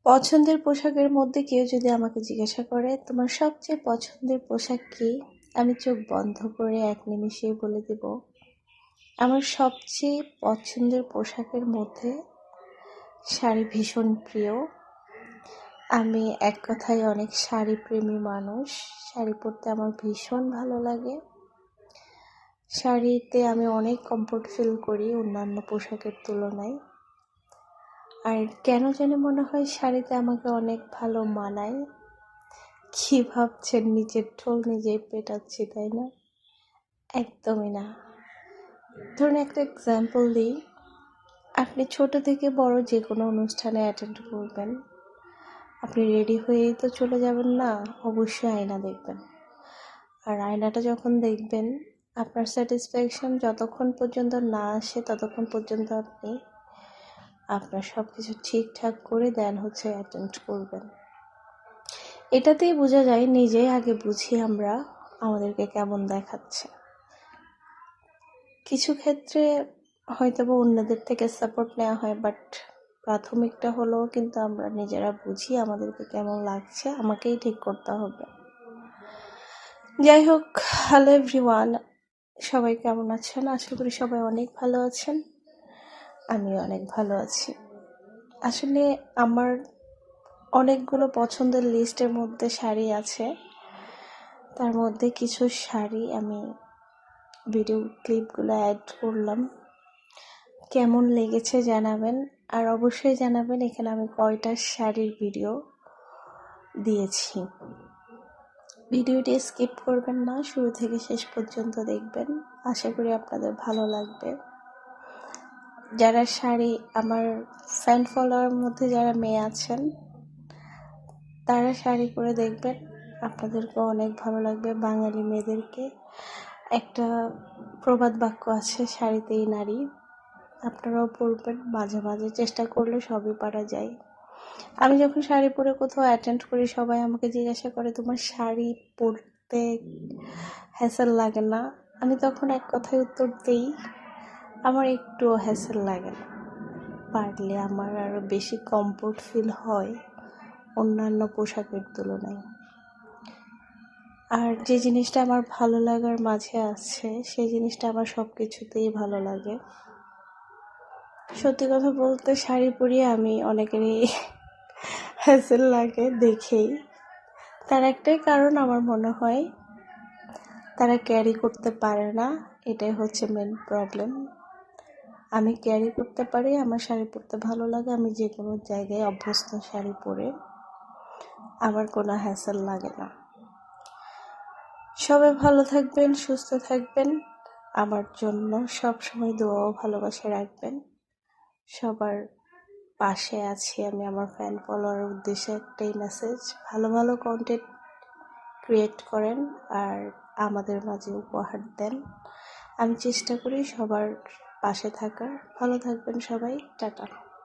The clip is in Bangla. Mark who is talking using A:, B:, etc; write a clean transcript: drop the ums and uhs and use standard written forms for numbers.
A: পছন্দের পোশাকের মধ্যে কেউ যদি আমাকে জিজ্ঞাসা করে তোমার সবচেয়ে পছন্দের পোশাক কি, আমি চোখ বন্ধ করে এক নিমিষেই বলে দেব আমার সবচেয়ে পছন্দের পোশাকের মধ্যে শাড়ি ভীষণ প্রিয়। আমি এক কথায় অনেক শাড়ি প্রেমী মানুষ। শাড়ি পরতে আমার ভীষণ ভালো লাগে। শাড়িতে আমি অনেক কমফোর্ট ফিল করি অন্যান্য পোশাকের তুলনায়। আর কেন জানি মনে হয় শাড়িতে আমাকে অনেক ভালো মানায়। কি ভাবছেন, নিজের ঠোল নিজেই পেটাচ্ছি তাই না? একদমই না। ধরুন একটা এক্সাম্পল দিই, আপনি ছোট থেকে বড় যে কোনো অনুষ্ঠানে অ্যাটেন্ড করবেন, আপনি রেডি হয়েই তো চলে যাবেন না, অবশ্যই আয়না দেখবেন। আর আয়নাটা যখন দেখবেন, আপনার স্যাটিসফ্যাকশন যতক্ষণ পর্যন্ত না আসে ততক্ষণ পর্যন্ত আপনি আপনার সব কিছু ঠিকঠাক করে দেন হচ্ছে অ্যাটেন্ড করবেন। এটাতেই বোঝা যায়, নিজেই আগে বুঝি আমরা আমাদেরকে কেমন দেখাচ্ছে। কিছু ক্ষেত্রে হয়তো বা অন্যদের থেকে সাপোর্ট নেওয়া হয়, বাট প্রাথমিকটা হলো কিন্তু আমরা নিজেরা বুঝি আমাদেরকে কেমন লাগছে, আমাকেই ঠিক করতে হবে। যাই হোক, হ্যালো এভরিওয়ান, সবাই কেমন আছেন? আশা করি সবাই অনেক ভালো আছেন। আমি অনেক ভালো আছি। আসলে আমার অনেকগুলো পছন্দের লিস্টের মধ্যে শাড়ি আছে। তার মধ্যে কিছু শাড়ি আমি ভিডিও ক্লিপগুলো অ্যাড করলাম। কেমন লেগেছে জানাবেন, আর অবশ্যই জানাবেন এখানে আমি কয়টা শাড়ির ভিডিও দিয়েছি। ভিডিওটি স্কিপ করবেন না, শুরু থেকে শেষ পর্যন্ত দেখবেন। আশা করি আপনাদের ভালো লাগবে। যারা শাড়ি, আমার ফ্যান ফলোয়ার মধ্যে যারা মেয়ে আছেন, তারা শাড়ি পরে দেখবেন, আপনাদেরকেও অনেক ভালো লাগবে। বাঙালি মেয়েদেরকে একটা প্রবাদ বাক্য আছে, শাড়িতেই নারী। আপনারাও পরবেন মাঝে মাঝে, চেষ্টা করলে সবই পারা যায়। আমি যখন শাড়ি পরে কোথাও অ্যাটেন্ড করি, সবাই আমাকে জিজ্ঞাসা করে তোমার শাড়ি পরতে হ্যাসেল লাগে না? আমি তখন এক কথায় উত্তর দিই, আমার একটুও হ্যাসেল লাগে না। পারলে আমার আরও বেশি কমফোর্ট ফিল হয় অন্যান্য পোশাকের তুলনায়। আর যে জিনিসটা আমার ভালো লাগার মাঝে আছে, সেই জিনিসটা আমার সব কিছুতেই ভালো লাগে। সত্যি কথা বলতে, শাড়ি পরিয়ে আমি অনেকেরই হ্যাসেল লাগে দেখেই। তার একটাই কারণ আমার মনে হয়, তারা ক্যারি করতে পারে না, এটাই হচ্ছে মেন প্রবলেম। আমি ক্যারি করতে পারি, আমার শাড়ি পরতে ভালো লাগে, আমি যে কোনো জায়গায় অভ্যস্ত শাড়ি পরে, আমার কোনো হ্যাসেল লাগে না। সবাই ভালো থাকবেন, সুস্থ থাকবেন, আমার জন্য সব সময় দোয়া ও ভালোবাসা রাখবেন। সবার পাশে আছি আমি। আমার ফ্যান ফলোয়ারের উদ্দেশ্যে একটাই মেসেজ, ভালো ভালো কন্টেন্ট ক্রিয়েট করেন আর আমাদের মাঝে উপহার দেন। আমি চেষ্টা করি সবার পাশে থাকার। ভালো থাকবেন সবাই, টাটা।